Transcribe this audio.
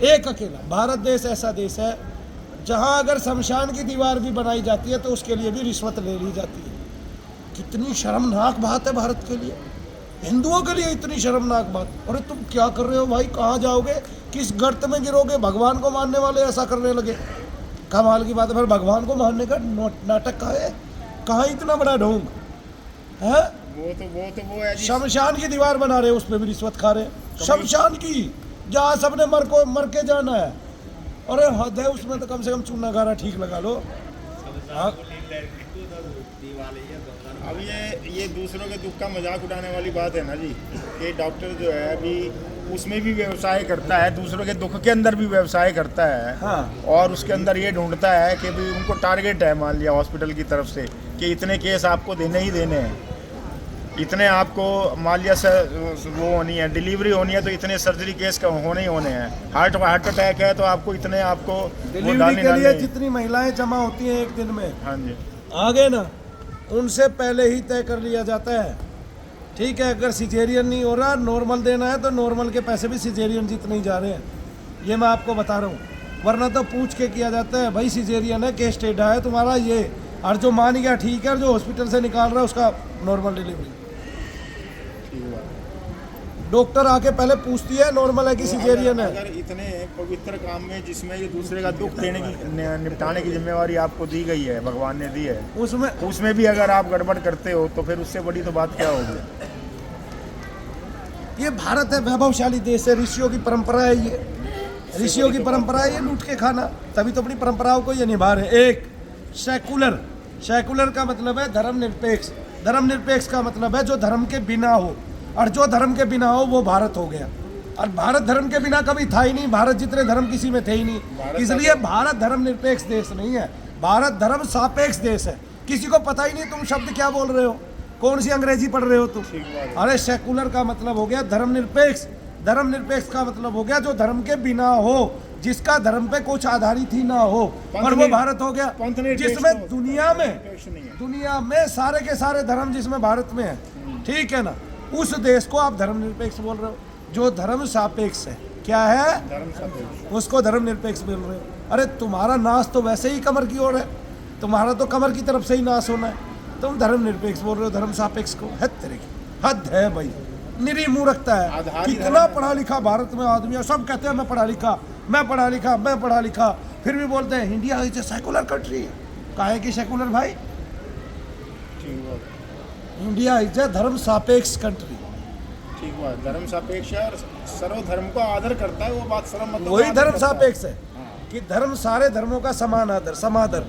एक अकेला भारत देश ऐसा देश है जहां अगर शमशान की दीवार भी बनाई जाती है तो उसके लिए भी रिश्वत ले ली जाती है। कितनी शर्मनाक बात है भारत के लिए, हिंदुओं के लिए इतनी शर्मनाक बात। अरे तुम क्या कर रहे हो भाई, कहाँ जाओगे, किस गर्त में गिरोगे? भगवान को मानने वाले ऐसा करने लगे, कमाल की बात है। फिर भगवान को मानने का नाटक कहाँ है, कहाँ इतना बड़ा ढोंग है? वो है जी। शमशान की दीवार बना रहे, उस पर भी रिश्वत खा रहे। शमशान की, जहाँ सबने मर के जाना है। अरे हद है, उसमें तो कम से कम चूना गारा ठीक लगा लो। अब ये दूसरों के दुख का मजाक उड़ाने वाली बात है ना जी, कि डॉक्टर जो है अभी उसमें भी व्यवसाय करता है, दूसरों के दुख के अंदर भी व्यवसाय करता है। हाँ। और उसके अंदर ये ढूंढता है कि भी उनको टारगेट है, मान लिया हॉस्पिटल की तरफ से कि इतने केस आपको देने ही देने हैं, इतने आपको मान लिया वो होनी है, डिलीवरी होनी है तो इतने सर्जरी केस का होने ही होने हैं। हार्ट अटैक है तो आपको इतने आपको डिलीवरी के लिए जितनी महिलाएं जमा होती हैं एक दिन में, हाँ जी, आगे ना उनसे पहले ही तय कर लिया जाता है। ठीक है, अगर सिजेरियन नहीं हो रहा, नॉर्मल देना है तो नॉर्मल के पैसे भी सिजेरियन जितने ही जा रहे हैं, ये मैं आपको बता रहा हूँ। वरना तो पूछ के किया जाता है, भाई सिजेरियन है, केस टेढ़ा है तुम्हारा ये, और जो मान गया ठीक है, और जो हॉस्पिटल से निकाल रहा है उसका नॉर्मल डिलीवरी। डॉक्टर आके पहले पूछती है नॉर्मल है कि सिजेरियन है। अगर इतने पवित्र काम में जिसमें ये दूसरे का दुख देने की निपटाने की जिम्मेवारी आपको दी गई है, भगवान ने दी है, उसमें भी अगर आप गड़बड़ करते हो तो फिर उससे बड़ी तो बात क्या होगी। ये भारत है, वैभवशाली देश है, ऋषियों की परंपरा है, ये ऋषियों की परंपरा है, ये लूट के खाना। तभी तो अपनी परंपराओं को ये निभा रहे। एक सेकुलर का मतलब है धर्मनिरपेक्ष। धर्मनिरपेक्ष का मतलब है जो धर्म के बिना हो, और जो धर्म के बिना हो वो भारत हो गया। और भारत धर्म के बिना कभी था ही नहीं, भारत जितने धर्म किसी में थे ही नहीं, इसलिए भारत धर्मनिरपेक्ष देश नहीं है, भारत धर्म सापेक्ष देश है। किसी को पता ही नहीं तुम शब्द क्या बोल रहे हो, कौन सी अंग्रेजी पढ़ रहे हो तुम। अरे सेकुलर का मतलब हो गया धर्मनिरपेक्ष, धर्मनिरपेक्ष का मतलब हो गया जो धर्म के बिना हो, जिसका धर्म पे कुछ आधारित ही ना हो, और वो भारत हो गया। जिसमें दुनिया में सारे के सारे धर्म जिसमें भारत में है, ठीक है ना, उस देश को आप धर्मनिरपेक्ष बोल रहे हो। जो धर्म सापेक्ष है, क्या है, धर्म सापेक्ष, उसको धर्मनिरपेक्ष बोल रहे हो। अरे तुम्हारा नाश तो वैसे ही कमर की ओर है, तुम्हारा तो कमर की तरफ से ही नाश होना है, तुम धर्मनिरपेक्ष बोल रहे हो धर्म सापेक्ष को। हद तेरे की, हद है भाई, निरी मूर्खता है। कितना पढ़ा लिखा भारत में आदमी है, सब कहते हैं मैं पढ़ा लिखा, मैं पढ़ा लिखा, मैं पढ़ा लिखा, फिर भी बोलते हैं India is a secular country. काहे की सेकुलर भाई, इंडिया इज ए धर्म सापेक्ष कंट्री। ठीक हुआ, धर्म सापेक्ष है और सर्वधर्म को आदर करता है, वो बात सर्व मतलब वही धर्म सापेक्ष है कि धर्म सारे धर्मों का समान आदर, समादर।